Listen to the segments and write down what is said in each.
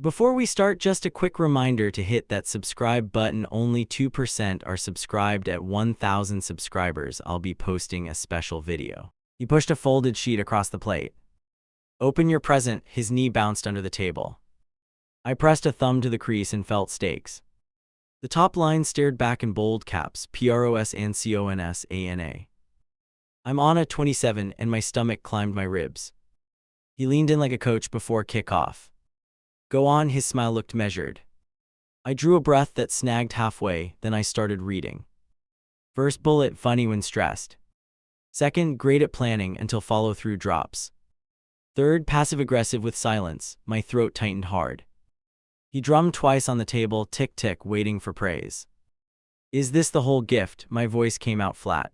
Before we start, just a quick reminder to hit that subscribe button. Only 2% are subscribed. At 1,000 subscribers, I'll be posting a special video. He pushed a folded sheet across the plate. Open your present. His knee bounced under the table. I pressed a thumb to the crease and felt stakes. The top line stared back in bold caps, PROSANCONSANA. I'm on a 27 and my stomach climbed my ribs. He leaned in like a coach before kickoff. Go on, his smile looked measured. I drew a breath that snagged halfway, then I started reading. First bullet, funny when stressed. Second, great at planning until follow-through drops. Third, passive-aggressive with silence, my throat tightened hard. He drummed twice on the table, tick-tick, waiting for praise. Is this the whole gift? My voice came out flat.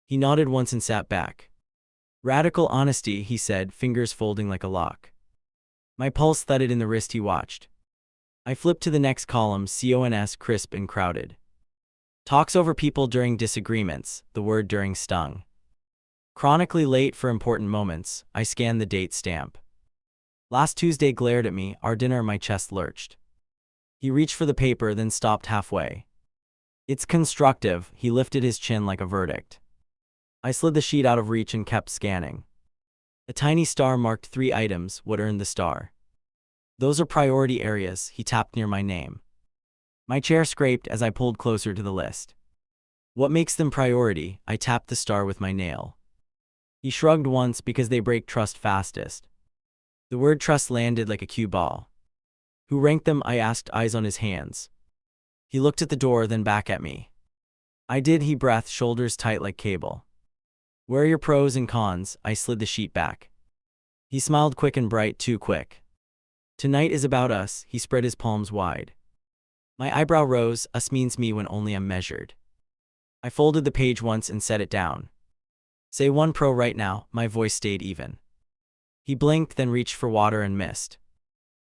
He nodded once and sat back. Radical honesty, he said, fingers folding like a lock. My pulse thudded in the wrist he watched. I flipped to the next column, CONS, crisp and crowded. Talks over people during disagreements, the word during stung. Chronically late for important moments, I scanned the date stamp. Last Tuesday glared at me, our dinner, my chest lurched. He reached for the paper, then stopped halfway. It's constructive, he lifted his chin like a verdict. I slid the sheet out of reach and kept scanning. A tiny star marked 3 items, what earned the star. Those are priority areas, he tapped near my name. My chair scraped as I pulled closer to the list. What makes them priority? I tapped the star with my nail. He shrugged once, because they break trust fastest. The word trust landed like a cue ball. Who ranked them? I asked, eyes on his hands. He looked at the door, then back at me. I did, he breathed, shoulders tight like cable. Where are your pros and cons? I slid the sheet back. He smiled quick and bright, too quick. Tonight is about us, he spread his palms wide. My eyebrow rose, us means me when only I'm measured. I folded the page once and set it down. Say one pro right now, my voice stayed even. He blinked, then reached for water and missed.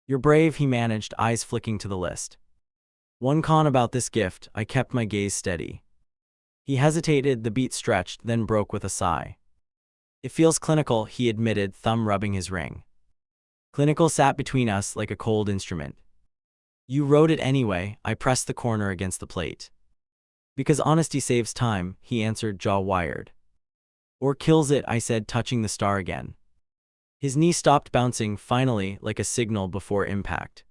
You're brave, he managed, eyes flicking to the list. One con about this gift, I kept my gaze steady. He hesitated, the beat stretched, then broke with a sigh. It feels clinical, he admitted, thumb rubbing his ring. Clinical sat between us like a cold instrument. You wrote it anyway, I pressed the corner against the plate. Because honesty saves time, he answered, jaw wired. Or kills it, I said, touching the star again. His knee stopped bouncing, finally, like a signal before impact.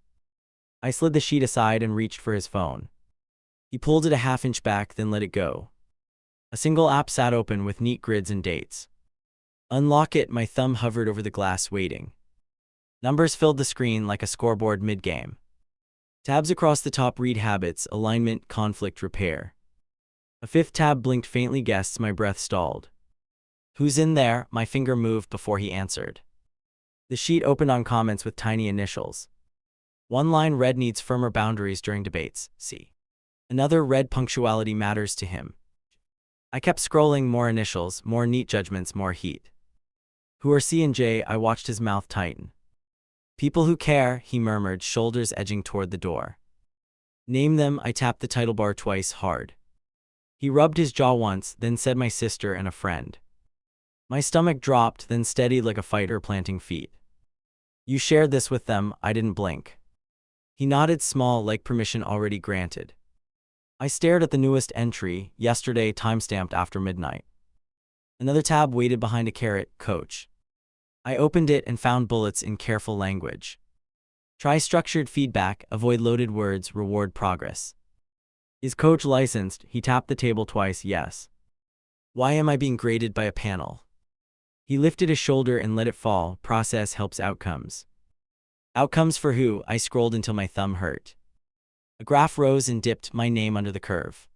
I slid the sheet aside and reached for his phone. He pulled it a half-inch back, then let it go. A single app sat open with neat grids and dates. Unlock it, my thumb hovered over the glass, waiting. Numbers filled the screen like a scoreboard mid-game. Tabs across the top read habits, alignment, conflict, repair. A 5th tab blinked faintly, guests, my breath stalled. Who's in there? My finger moved before he answered. The sheet opened on comments with tiny initials. One line read, needs firmer boundaries during debates, see. Another read, punctuality matters to him. I kept scrolling, more initials, more neat judgments, more heat. Who are C and J? I watched his mouth tighten. People who care, he murmured, shoulders edging toward the door. Name them, I tapped the title bar twice, hard. He rubbed his jaw once, then said my sister and a friend. My stomach dropped, then steadied like a fighter planting feet. You shared this with them, I didn't blink. He nodded, small, like permission already granted. I stared at the newest entry, yesterday, timestamped after midnight. Another tab waited behind a caret, coach. I opened it and found bullets in careful language. Try structured feedback, avoid loaded words, reward progress. Is coach licensed? He tapped the table twice, yes. Why am I being graded by a panel? He lifted his shoulder and let it fall, process helps outcomes. Outcomes for who? I scrolled until my thumb hurt. A graph rose and dipped, my name under the curve.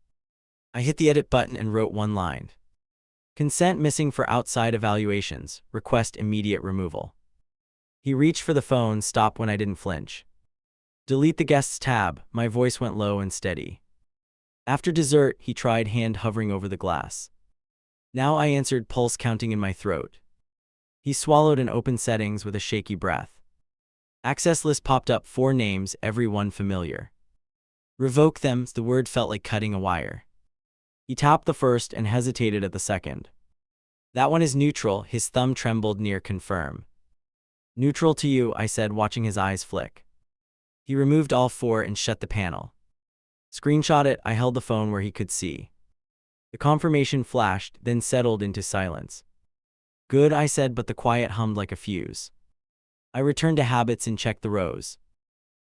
I hit the edit button and wrote one line. Consent missing for outside evaluations, request immediate removal. He reached for the phone, stopped when I didn't flinch. Delete the guests tab, my voice went low and steady. After dessert, he tried, hand hovering over the glass. Now I answered, pulse counting in my throat. He swallowed and opened settings with a shaky breath. Access list popped up, 4 names, every one familiar. Revoke them, the word felt like cutting a wire. He tapped the first and hesitated at the second. That one is neutral, his thumb trembled near confirm. Neutral to you, I said, watching his eyes flick. He removed all four and shut the panel. Screenshot it, I held the phone where he could see. The confirmation flashed, then settled into silence. Good, I said, but the quiet hummed like a fuse. I returned to habits and checked the rows.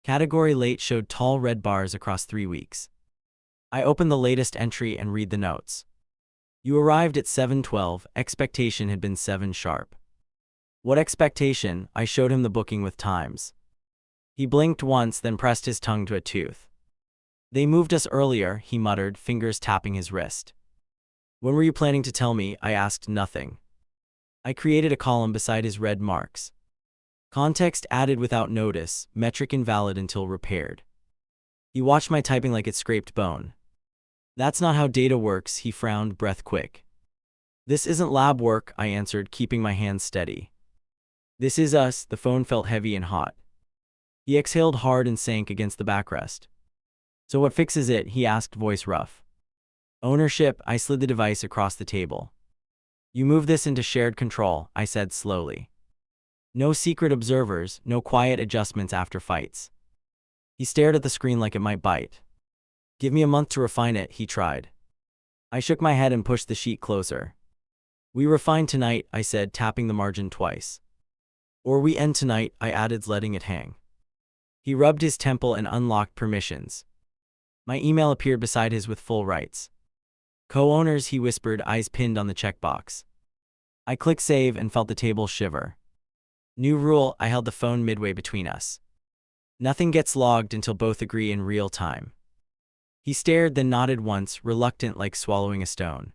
Category late showed tall red bars across 3 weeks. I opened the latest entry and read the notes. You arrived at 7:12, expectation had been 7 sharp. What expectation? I showed him the booking with times. He blinked once, then pressed his tongue to a tooth. They moved us earlier, he muttered, fingers tapping his wrist. When were you planning to tell me? I asked. Nothing. I created a column beside his red marks. Context added without notice, metric invalid until repaired. He watched my typing like it scraped bone. That's not how data works, he frowned, breath quick. This isn't lab work, I answered, keeping my hands steady. This is us. The phone felt heavy and hot. He exhaled hard and sank against the backrest. So what fixes it? He asked, voice rough. Ownership. I slid the device across the table. You move this into shared control, I said slowly. No secret observers, no quiet adjustments after fights. He stared at the screen like it might bite. Give me a month to refine it, he tried. I shook my head and pushed the sheet closer. We refine tonight, I said, tapping the margin twice. Or we end tonight, I added, letting it hang. He rubbed his temple and unlocked permissions. My email appeared beside his with full rights. Co-owners, he whispered, eyes pinned on the checkbox. I clicked save and felt the table shiver. New rule, I held the phone midway between us. Nothing gets logged until both agree in real time. He stared, then nodded once, reluctant like swallowing a stone.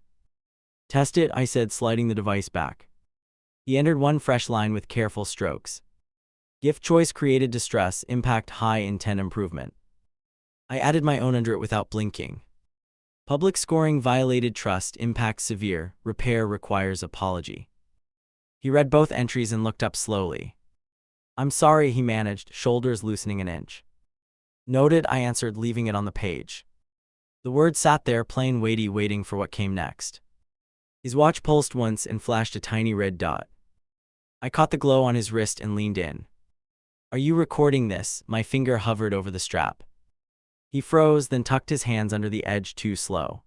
Test it, I said, sliding the device back. He entered one fresh line with careful strokes. Gift choice created distress, impact high, intent improvement. I added my own under it without blinking. Public scoring violated trust, impact severe, repair requires apology. He read both entries and looked up slowly. I'm sorry, he managed, shoulders loosening an inch. Noted, I answered, leaving it on the page. The word sat there, plain weighty, waiting for what came next. His watch pulsed once and flashed a tiny red dot. I caught the glow on his wrist and leaned in. Are you recording this? My finger hovered over the strap. He froze, then tucked his hands under the edge too slow.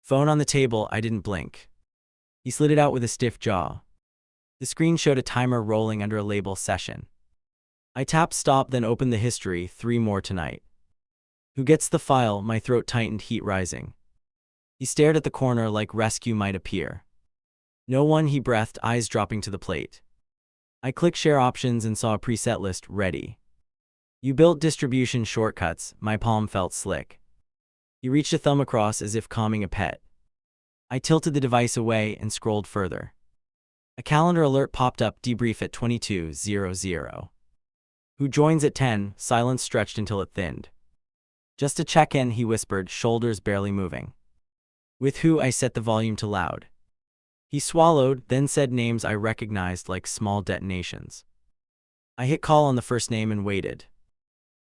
Phone on the table, I didn't blink. He slid it out with a stiff jaw. The screen showed a timer rolling under a label session. I tapped stop, then opened the history, 3 more tonight. Who gets the file? My throat tightened, heat rising. He stared at the corner like rescue might appear. No one, he breathed, eyes dropping to the plate. I clicked share options and saw a preset list, ready. You built distribution shortcuts, my palm felt slick. He reached a thumb across as if calming a pet. I tilted the device away and scrolled further. A calendar alert popped up, debrief at 22:00. Who joins at 10? Silence stretched until it thinned. Just a check-in, he whispered, shoulders barely moving. With who? I set the volume to loud. He swallowed, then said names I recognized like small detonations. I hit call on the first name and waited.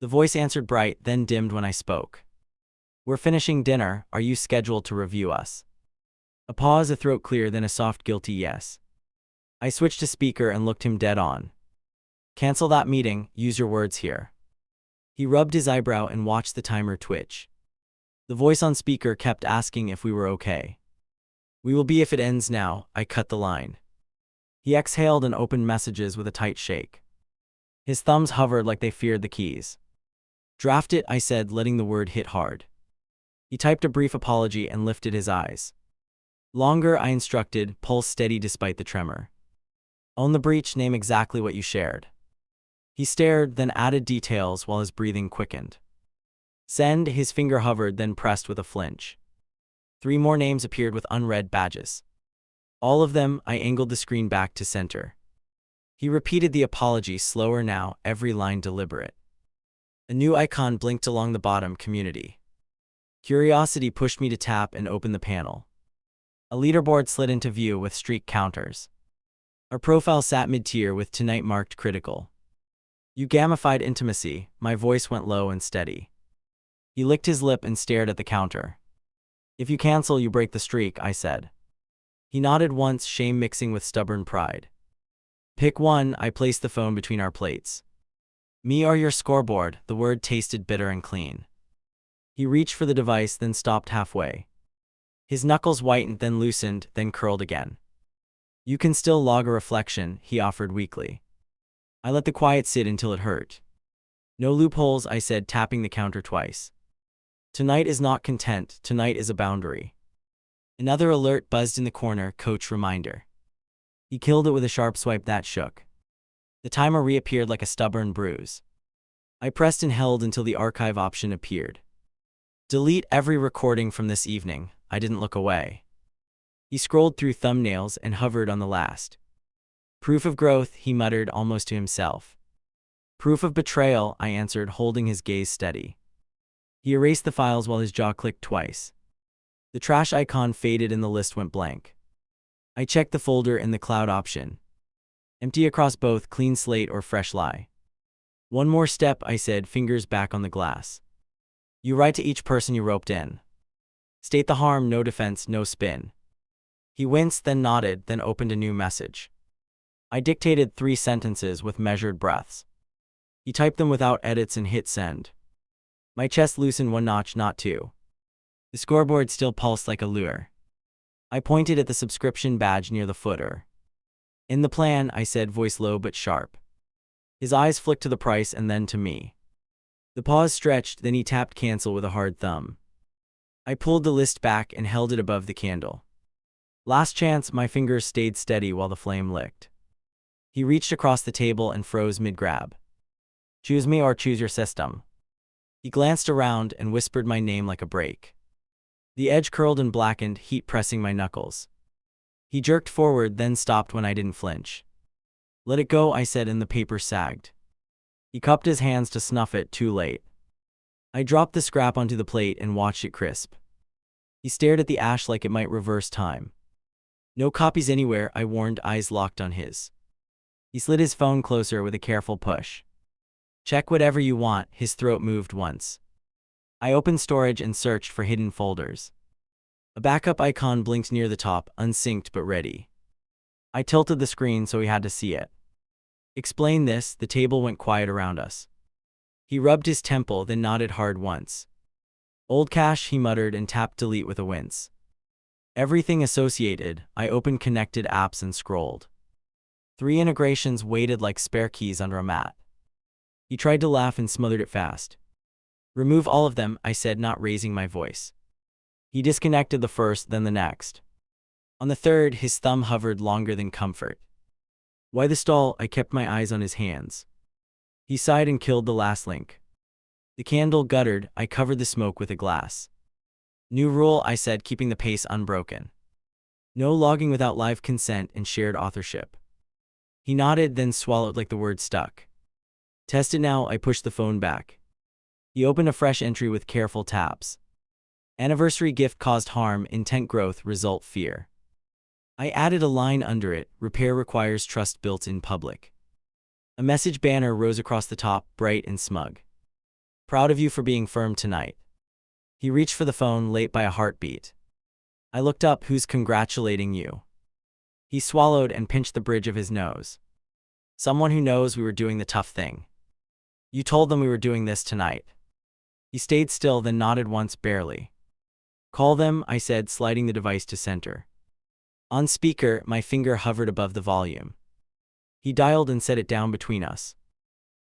The voice answered bright, then dimmed when I spoke. We're finishing dinner, are you scheduled to review us? A pause, a throat clear, then a soft guilty yes. I switched to speaker and looked him dead on. Cancel that meeting, use your words here. He rubbed his eyebrow and watched the timer twitch. The voice on speaker kept asking if we were okay. We will be if it ends now, I cut the line. He exhaled and opened messages with a tight shake. His thumbs hovered like they feared the keys. Draft it, I said, letting the word hit hard. He typed a brief apology and lifted his eyes. Longer, I instructed, pulse steady despite the tremor. Own the breach, name exactly what you shared. He stared, then added details while his breathing quickened. Send, his finger hovered, then pressed with a flinch. 3 more names appeared with unread badges. All of them, I angled the screen back to center. He repeated the apology, slower now, every line deliberate. A new icon blinked along the bottom, community. Curiosity pushed me to tap and open the panel. A leaderboard slid into view with streak counters. Our profile sat mid-tier with tonight marked critical. You gamified intimacy, my voice went low and steady. He licked his lip and stared at the counter. If you cancel, you break the streak, I said. He nodded once, shame mixing with stubborn pride. Pick one, I placed the phone between our plates. Me or your scoreboard, the word tasted bitter and clean. He reached for the device, then stopped halfway. His knuckles whitened, then loosened, then curled again. You can still log a reflection, he offered weakly. I let the quiet sit until it hurt. No loopholes, I said, tapping the counter twice. Tonight is not content, tonight is a boundary. Another alert buzzed in the corner, coach reminder. He killed it with a sharp swipe that shook. The timer reappeared like a stubborn bruise. I pressed and held until the archive option appeared. Delete every recording from this evening. I didn't look away. He scrolled through thumbnails and hovered on the last. Proof of growth, he muttered almost to himself. Proof of betrayal, I answered, holding his gaze steady. He erased the files while his jaw clicked twice. The trash icon faded and the list went blank. I checked the folder in the cloud option. Empty across both, clean slate or fresh lie. One more step, I said, fingers back on the glass. You write to each person you roped in. State the harm, no defense, no spin. He winced, then nodded, then opened a new message. I dictated 3 sentences with measured breaths. He typed them without edits and hit send. My chest loosened 1 notch, not 2. The scoreboard still pulsed like a lure. I pointed at the subscription badge near the footer. In the plan, I said, voice low but sharp. His eyes flicked to the price and then to me. The pause stretched, then he tapped cancel with a hard thumb. I pulled the list back and held it above the candle. Last chance, my fingers stayed steady while the flame licked. He reached across the table and froze mid-grab. Choose me or choose your system. He glanced around and whispered my name like a break. The edge curled and blackened, heat pressing my knuckles. He jerked forward, then stopped when I didn't flinch. Let it go, I said, and the paper sagged. He cupped his hands to snuff it, too late. I dropped the scrap onto the plate and watched it crisp. He stared at the ash like it might reverse time. No copies anywhere, I warned, eyes locked on his. He slid his phone closer with a careful push. Check whatever you want, his throat moved once. I opened storage and searched for hidden folders. A backup icon blinked near the top, unsynced but ready. I tilted the screen so he had to see it. Explain this, the table went quiet around us. He rubbed his temple, then nodded hard once. Old cache, he muttered and tapped delete with a wince. Everything associated, I opened connected apps and scrolled. 3 integrations waited like spare keys under a mat. He tried to laugh and smothered it fast. Remove all of them, I said, not raising my voice. He disconnected the first, then the next. On the third, his thumb hovered longer than comfort. Why the stall? I kept my eyes on his hands. He sighed and killed the last link. The candle guttered, I covered the smoke with a glass. New rule, I said, keeping the pace unbroken. No logging without live consent and shared authorship. He nodded, then swallowed like the word stuck. Test it now, I pushed the phone back. He opened a fresh entry with careful taps. Anniversary gift caused harm, intent growth, result fear. I added a line under it, repair requires trust built in public. A message banner rose across the top, bright and smug. Proud of you for being firm tonight. He reached for the phone, late by a heartbeat. I looked up, who's congratulating you? He swallowed and pinched the bridge of his nose. Someone who knows we were doing the tough thing. You told them we were doing this tonight. He stayed still, then nodded once, barely. Call them, I said, sliding the device to center. On speaker, my finger hovered above the volume. He dialed and set it down between us.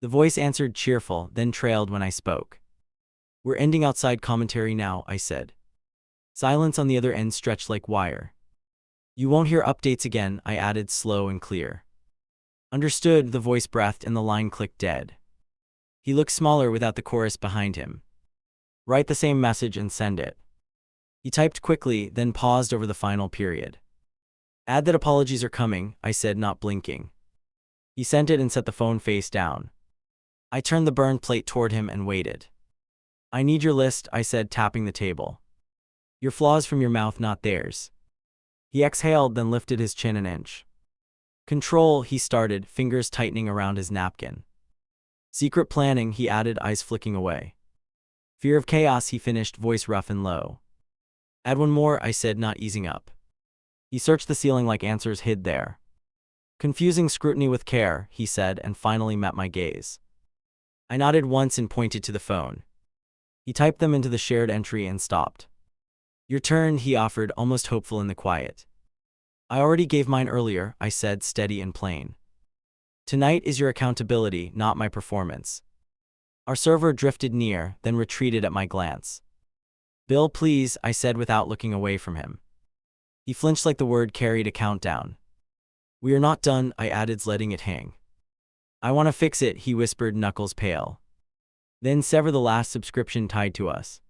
The voice answered cheerful, then trailed when I spoke. We're ending outside commentary now, I said. Silence on the other end stretched like wire. You won't hear updates again, I added, slow and clear. Understood, the voice breathed and the line clicked dead. He looked smaller without the chorus behind him. Write the same message and send it. He typed quickly, then paused over the final period. Add that apologies are coming, I said, not blinking. He sent it and set the phone face down. I turned the burned plate toward him and waited. I need your list, I said, tapping the table. Your flaws from your mouth, not theirs. He exhaled, then lifted his chin an inch. Control, he started, fingers tightening around his napkin. Secret planning, he added, eyes flicking away. Fear of chaos, he finished, voice rough and low. Add one more, I said, not easing up. He searched the ceiling like answers hid there. Confusing scrutiny with care, he said, and finally met my gaze. I nodded once and pointed to the phone. He typed them into the shared entry and stopped. Your turn, he offered, almost hopeful in the quiet. I already gave mine earlier, I said, steady and plain. Tonight is your accountability, not my performance. Our server drifted near, then retreated at my glance. Bill, please, I said without looking away from him. He flinched like the word carried a countdown. We are not done, I added, letting it hang. I want to fix it, he whispered, knuckles pale. Then sever the last subscription tied to us.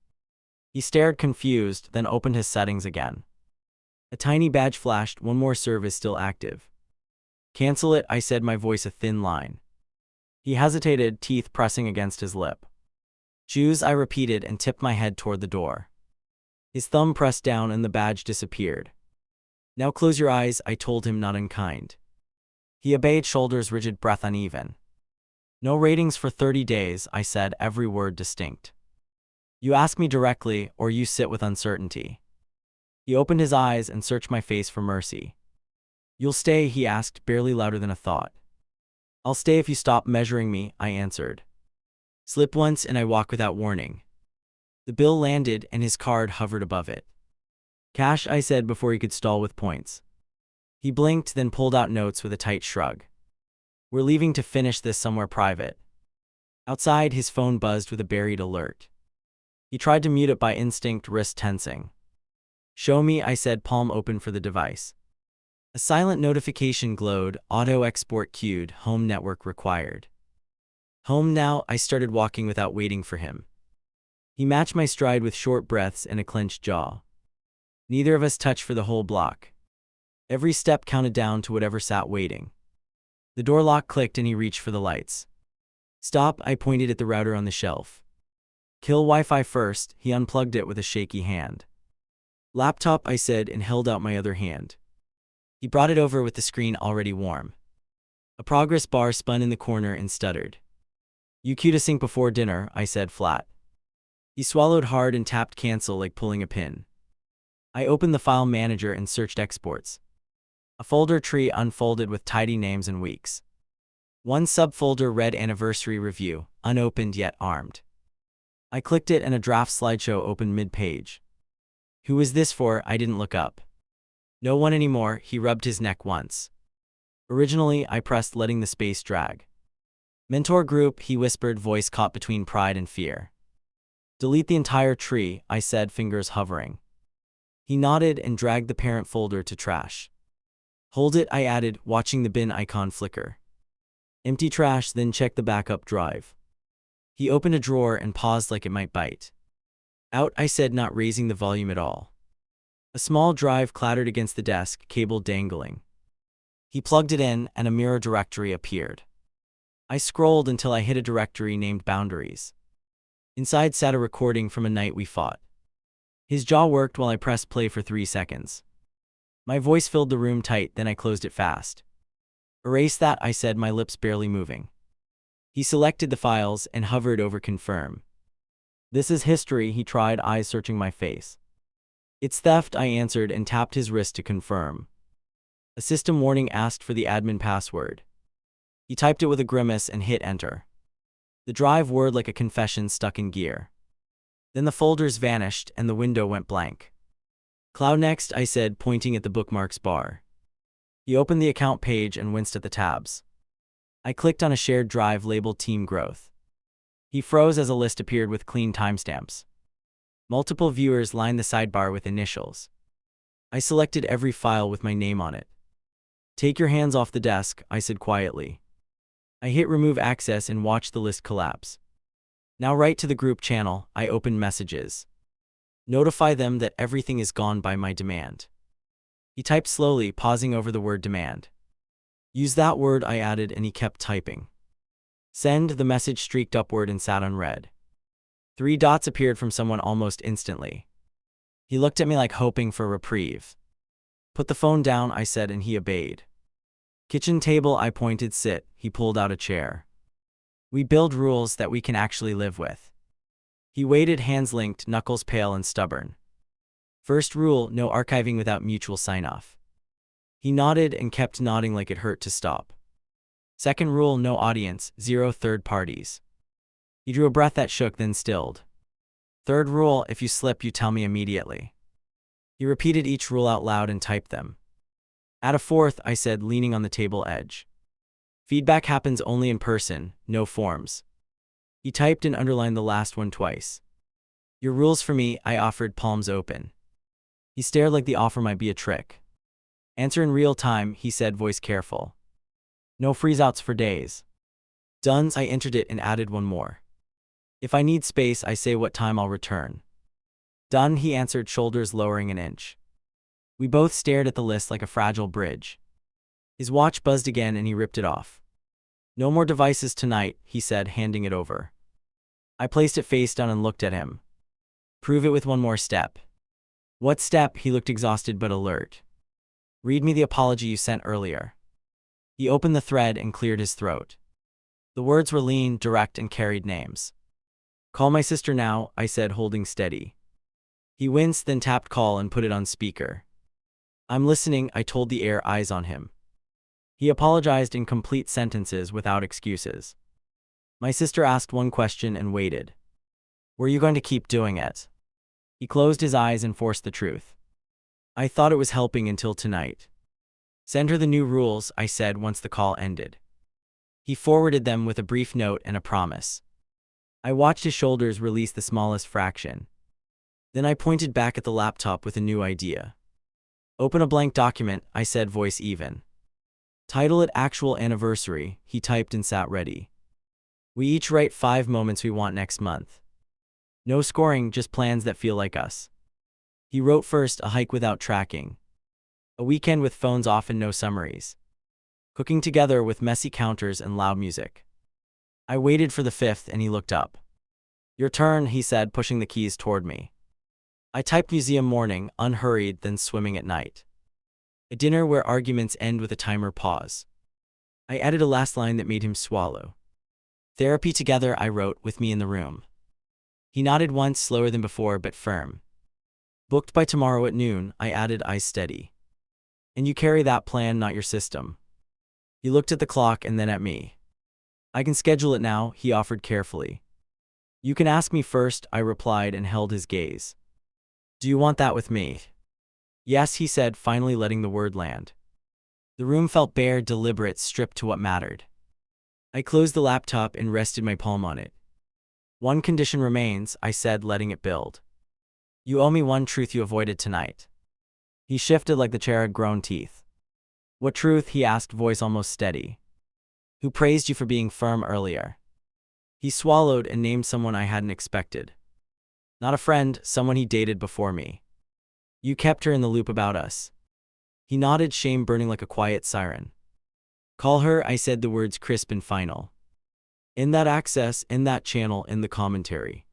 He stared confused, then opened his settings again. A tiny badge flashed, one more service still active. Cancel it, I said, my voice a thin line. He hesitated, teeth pressing against his lip. Choose, I repeated and tipped my head toward the door. His thumb pressed down and the badge disappeared. Now close your eyes, I told him, not unkind. He obeyed, shoulders rigid, breath uneven. No ratings for 30 days, I said, every word distinct. You ask me directly, or you sit with uncertainty. He opened his eyes and searched my face for mercy. You'll stay, he asked, barely louder than a thought. I'll stay if you stop measuring me, I answered. Slip once and I walk without warning. The bill landed and his card hovered above it. Cash, I said before he could stall with points. He blinked, then pulled out notes with a tight shrug. We're leaving to finish this somewhere private. Outside, his phone buzzed with a buried alert. He tried to mute it by instinct, wrist tensing. Show me, I said, palm open for the device. A silent notification glowed, auto export queued, home network required. Home now, I started walking without waiting for him. He matched my stride with short breaths and a clenched jaw. Neither of us touched for the whole block. Every step counted down to whatever sat waiting. The door lock clicked and he reached for the lights. Stop, I pointed at the router on the shelf. Kill Wi-Fi first, he unplugged it with a shaky hand. Laptop, I said and held out my other hand. He brought it over with the screen already warm. A progress bar spun in the corner and stuttered. You queued a sync before dinner, I said flat. He swallowed hard and tapped cancel like pulling a pin. I opened the file manager and searched exports. A folder tree unfolded with tidy names and weeks. One subfolder read Anniversary Review, unopened yet armed. I clicked it and a draft slideshow opened mid-page. Who is this for? I didn't look up. No one anymore, he rubbed his neck once. Originally, I pressed, letting the space drag. Mentor group, he whispered, voice caught between pride and fear. Delete the entire tree, I said, fingers hovering. He nodded and dragged the parent folder to trash. Hold it, I added, watching the bin icon flicker. Empty trash, then check the backup drive. He opened a drawer and paused like it might bite. Out, I said, not raising the volume at all. A small drive clattered against the desk, cable dangling. He plugged it in, and a mirror directory appeared. I scrolled until I hit a directory named Boundaries. Inside sat a recording from a night we fought. His jaw worked while I pressed play for 3 seconds. My voice filled the room tight, then I closed it fast. Erase that, I said, my lips barely moving. He selected the files and hovered over confirm. This is history, he tried, eyes searching my face. It's theft, I answered and tapped his wrist to confirm. A system warning asked for the admin password. He typed it with a grimace and hit enter. The drive whirred like a confession stuck in gear. Then the folders vanished and the window went blank. Cloud next, I said, pointing at the bookmarks bar. He opened the account page and winced at the tabs. I clicked on a shared drive labeled Team Growth. He froze as a list appeared with clean timestamps. Multiple viewers lined the sidebar with initials. I selected every file with my name on it. Take your hands off the desk, I said quietly. I hit remove access and watched the list collapse. Now write to the group channel, I opened messages. Notify them that everything is gone by my demand. He typed slowly, pausing over the word demand. Use that word, I added, and he kept typing. Send, the message streaked upward and sat unread. 3 dots appeared from someone almost instantly. He looked at me like hoping for a reprieve. Put the phone down, I said, and he obeyed. Kitchen table, I pointed, sit, he pulled out a chair. We build rules that we can actually live with. He waited, hands linked, knuckles pale and stubborn. First rule, no archiving without mutual sign-off. He nodded and kept nodding like it hurt to stop. Second rule, no audience, 0 third parties. He drew a breath that shook, then stilled. Third rule, if you slip, you tell me immediately. He repeated each rule out loud and typed them. Add a fourth, I said, leaning on the table edge. Feedback happens only in person, no forms. He typed and underlined the last one twice. Your rules for me, I offered, palms open. He stared like the offer might be a trick. Answer in real time, he said, voice careful. No freeze-outs for days. Done, I entered it and added one more. If I need space, I say what time I'll return. Done, he answered, shoulders lowering an inch. We both stared at the list like a fragile bridge. His watch buzzed again and he ripped it off. No more devices tonight, he said, handing it over. I placed it face down and looked at him. Prove it with one more step. What step? He looked exhausted but alert. Read me the apology you sent earlier. He opened the thread and cleared his throat. The words were lean, direct, and carried names. Call my sister now, I said, holding steady. He winced, then tapped call and put it on speaker. I'm listening, I told the air, eyes on him. He apologized in complete sentences without excuses. My sister asked one question and waited. Were you going to keep doing it? He closed his eyes and forced the truth. I thought it was helping until tonight. Send her the new rules, I said once the call ended. He forwarded them with a brief note and a promise. I watched his shoulders release the smallest fraction. Then I pointed back at the laptop with a new idea. Open a blank document, I said, voice even. Title it Actual Anniversary, he typed and sat ready. We each write 5 moments we want next month. No scoring, just plans that feel like us. He wrote first, a hike without tracking. A weekend with phones off and no summaries. Cooking together with messy counters and loud music. I waited for the 5th and he looked up. Your turn, he said, pushing the keys toward me. I typed museum morning, unhurried, then swimming at night. A dinner where arguments end with a timer pause. I added a last line that made him swallow. Therapy together, I wrote, with me in the room. He nodded once, slower than before but firm. Booked by tomorrow at noon, I added, eyes steady. And you carry that plan, not your system. He looked at the clock and then at me. I can schedule it now, he offered carefully. You can ask me first, I replied and held his gaze. Do you want that with me? Yes, he said, finally letting the word land. The room felt bare, deliberate, stripped to what mattered. I closed the laptop and rested my palm on it. One condition remains, I said, letting it build. You owe me one truth you avoided tonight. He shifted like the chair had grown teeth. What truth? He asked, voice almost steady. Who praised you for being firm earlier? He swallowed and named someone I hadn't expected. Not a friend, someone he dated before me. You kept her in the loop about us. He nodded, shame burning like a quiet siren. Call her, I said, the words crisp and final. In that access, in that channel, in the commentary.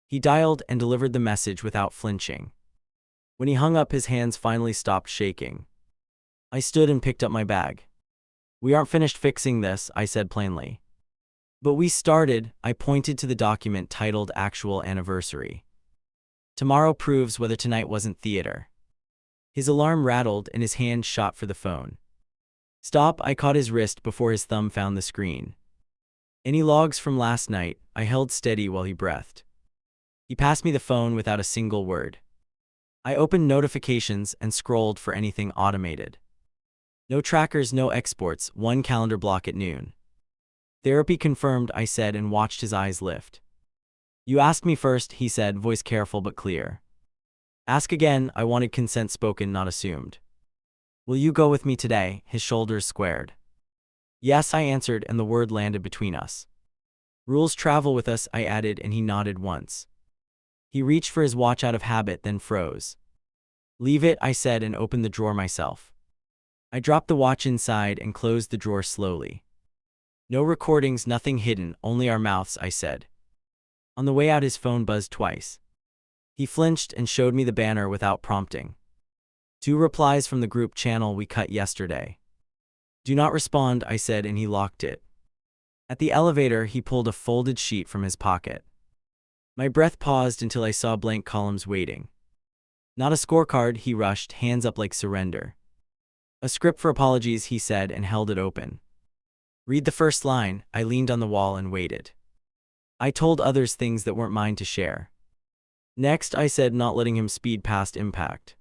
He dialed and delivered the message without flinching. When he hung up, his hands finally stopped shaking. I stood and picked up my bag. We aren't finished fixing this, I said plainly. But we started, I pointed to the document titled Actual Anniversary. Tomorrow proves whether tonight wasn't theater. His alarm rattled and his hand shot for the phone. Stop, I caught his wrist before his thumb found the screen. Any logs from last night? I held steady while he breathed. He passed me the phone without a single word. I opened notifications and scrolled for anything automated. No trackers, no exports, one calendar block at noon. Therapy confirmed, I said and watched his eyes lift. You asked me first, he said, voice careful but clear. Ask again, I wanted consent spoken, not assumed. Will you go with me today? His shoulders squared. Yes, I answered, and the word landed between us. Rules travel with us, I added, and he nodded once. He reached for his watch out of habit, then froze. Leave it, I said, and opened the drawer myself. I dropped the watch inside and closed the drawer slowly. No recordings, nothing hidden, only our mouths, I said. On the way out, his phone buzzed twice. He flinched and showed me the banner without prompting. 2 replies from the group channel we cut yesterday. Do not respond, I said, and he locked it. At the elevator, he pulled a folded sheet from his pocket. My breath paused until I saw blank columns waiting. Not a scorecard, he rushed, hands up like surrender. A script for apologies, he said, and held it open. Read the first line. I leaned on the wall and waited. I told others things that weren't mine to share. Next, I said, not letting him speed past impact.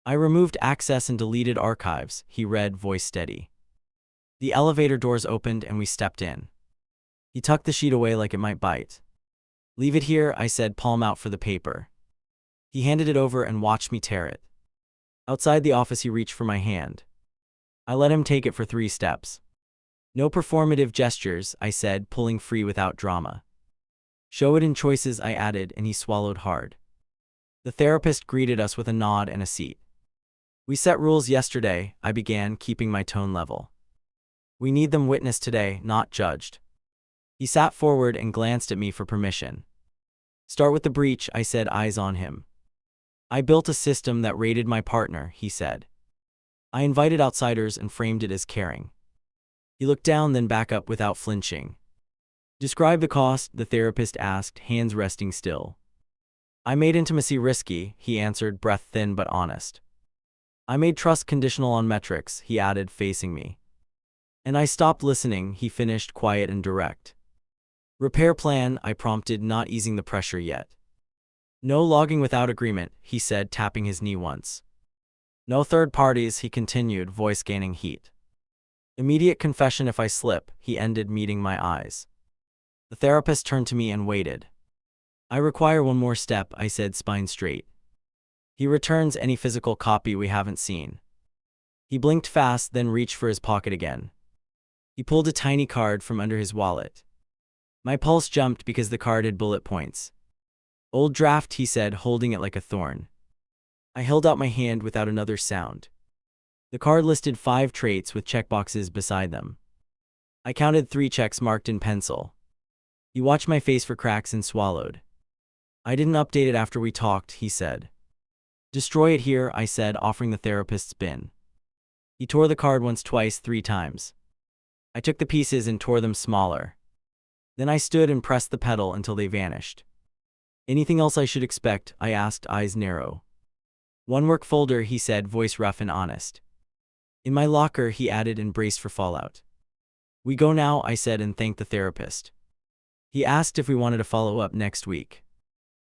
I removed access and deleted archives, he read, voice steady. The elevator doors opened and we stepped in. He tucked the sheet away like it might bite. Leave it here, I said, palm out for the paper. He handed it over and watched me tear it. Outside the office, he reached for my hand. I let him take it for 3 steps. No performative gestures, I said, pulling free without drama. Show it in choices, I added, and he swallowed hard. The therapist greeted us with a nod and a seat. We set rules yesterday, I began, keeping my tone level. We need them witnessed today, not judged. He sat forward and glanced at me for permission. Start with the breach, I said, eyes on him. I built a system that rated my partner, he said. I invited outsiders and framed it as caring. He looked down, then back up without flinching. Describe the cost, the therapist asked, hands resting still. I made intimacy risky, he answered, breath thin but honest. I made trust conditional on metrics, he added, facing me. And I stopped listening, he finished, quiet and direct. Repair plan, I prompted, not easing the pressure yet. No logging without agreement, he said, tapping his knee once. No third parties, he continued, voice gaining heat. Immediate confession if I slip, he ended, meeting my eyes. The therapist turned to me and waited. I require one more step, I said, spine straight. He returns any physical copy we haven't seen. He blinked fast, then reached for his pocket again. He pulled a tiny card from under his wallet. My pulse jumped because the card had bullet points. Old draft, he said, holding it like a thorn. I held out my hand without another sound. The card listed 5 traits with checkboxes beside them. I counted 3 checks marked in pencil. He watched my face for cracks and swallowed. I didn't update it after we talked, he said. Destroy it here, I said, offering the therapist's bin. He tore the card once, twice, 3 times. I took the pieces and tore them smaller. Then I stood and pressed the pedal until they vanished. Anything else I should expect? I asked, eyes narrow. One work folder, he said, voice rough and honest. In my locker, he added, and braced for fallout. We go now, I said, and thanked the therapist. He asked if we wanted to follow up next week.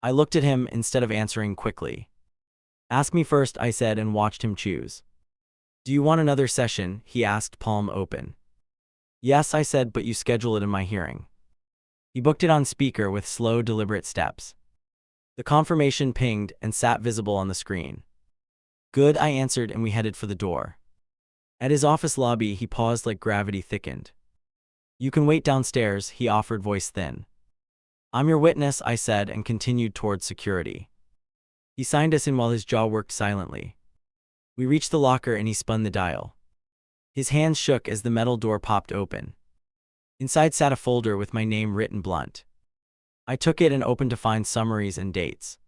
I looked at him instead of answering quickly. Ask me first, I said, and watched him choose. Do you want another session? He asked, palm open. Yes, I said, but you schedule it in my hearing. He booked it on speaker with slow, deliberate steps. The confirmation pinged and sat visible on the screen. Good, I answered, and we headed for the door. At his office lobby, he paused like gravity thickened. You can wait downstairs, he offered, voice thin. I'm your witness, I said, and continued toward security. He signed us in while his jaw worked silently. We reached the locker and he spun the dial. His hands shook as the metal door popped open. Inside sat a folder with my name written blunt. I took it and opened to find summaries and dates.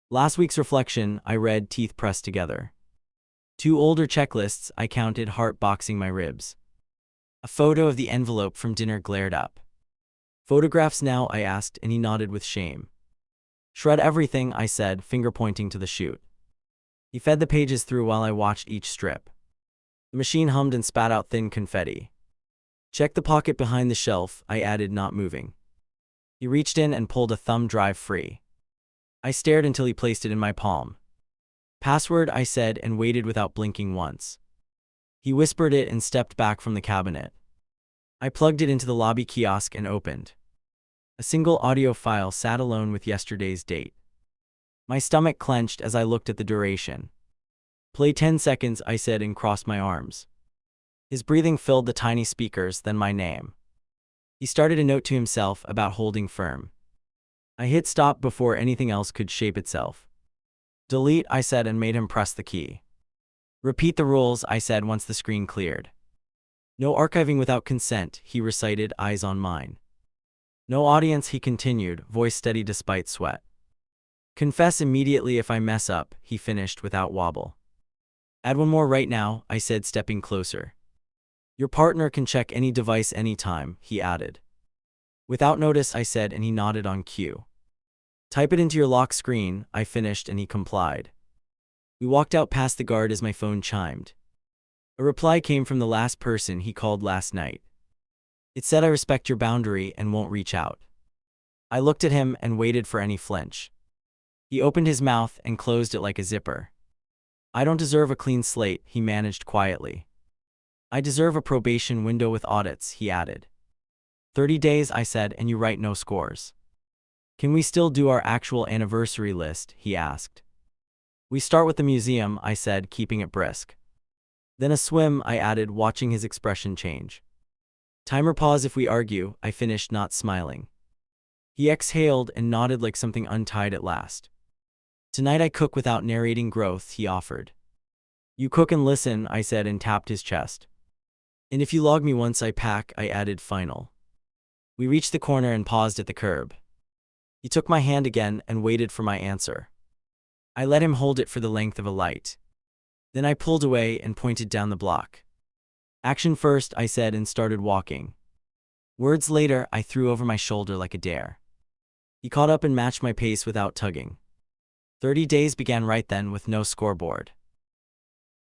Last week's reflection, I read, teeth pressed together. 2 older checklists, I counted, heart boxing my ribs. A photo of the envelope from dinner glared up. Photographs now, I asked, and he nodded with shame. Shred everything, I said, finger pointing to the chute. He fed the pages through while I watched each strip. The machine hummed and spat out thin confetti. Check the pocket behind the shelf, I added, not moving. He reached in and pulled a thumb drive free. I stared until he placed it in my palm. Password, I said, and waited without blinking once. He whispered it and stepped back from the cabinet. I plugged it into the lobby kiosk and opened. A single audio file sat alone with yesterday's date. My stomach clenched as I looked at the duration. Play 10 seconds, I said, and crossed my arms. His breathing filled the tiny speakers, then my name. He started a note to himself about holding firm. I hit stop before anything else could shape itself. Delete, I said, and made him press the key. Repeat the rules, I said once the screen cleared. No archiving without consent, he recited, eyes on mine. No audience, he continued, voice steady despite sweat. Confess immediately if I mess up, he finished without wobble. Add one more right now, I said, stepping closer. Your partner can check any device anytime, he added. Without notice, I said, and he nodded on cue. Type it into your lock screen, I finished, and he complied. We walked out past the guard as my phone chimed. A reply came from the last person he called last night. It said, I respect your boundary and won't reach out. I looked at him and waited for any flinch. He opened his mouth and closed it like a zipper. I don't deserve a clean slate, he managed quietly. I deserve a probation window with audits, he added. 30 days, I said, and you write no scores. Can we still do our actual anniversary list, he asked. We start with the museum, I said, keeping it brisk. Then a swim, I added, watching his expression change. Timer pause if we argue, I finished, not smiling. He exhaled and nodded like something untied at last. Tonight I cook without narrating growth, he offered. You cook and listen, I said, and tapped his chest. And if you log me once I pack, I added, final. We reached the corner and paused at the curb. He took my hand again and waited for my answer. I let him hold it for the length of a light. Then I pulled away and pointed down the block. Action first, I said, and started walking. Words later, I threw over my shoulder like a dare. He caught up and matched my pace without tugging. 30 days began right then with no scoreboard.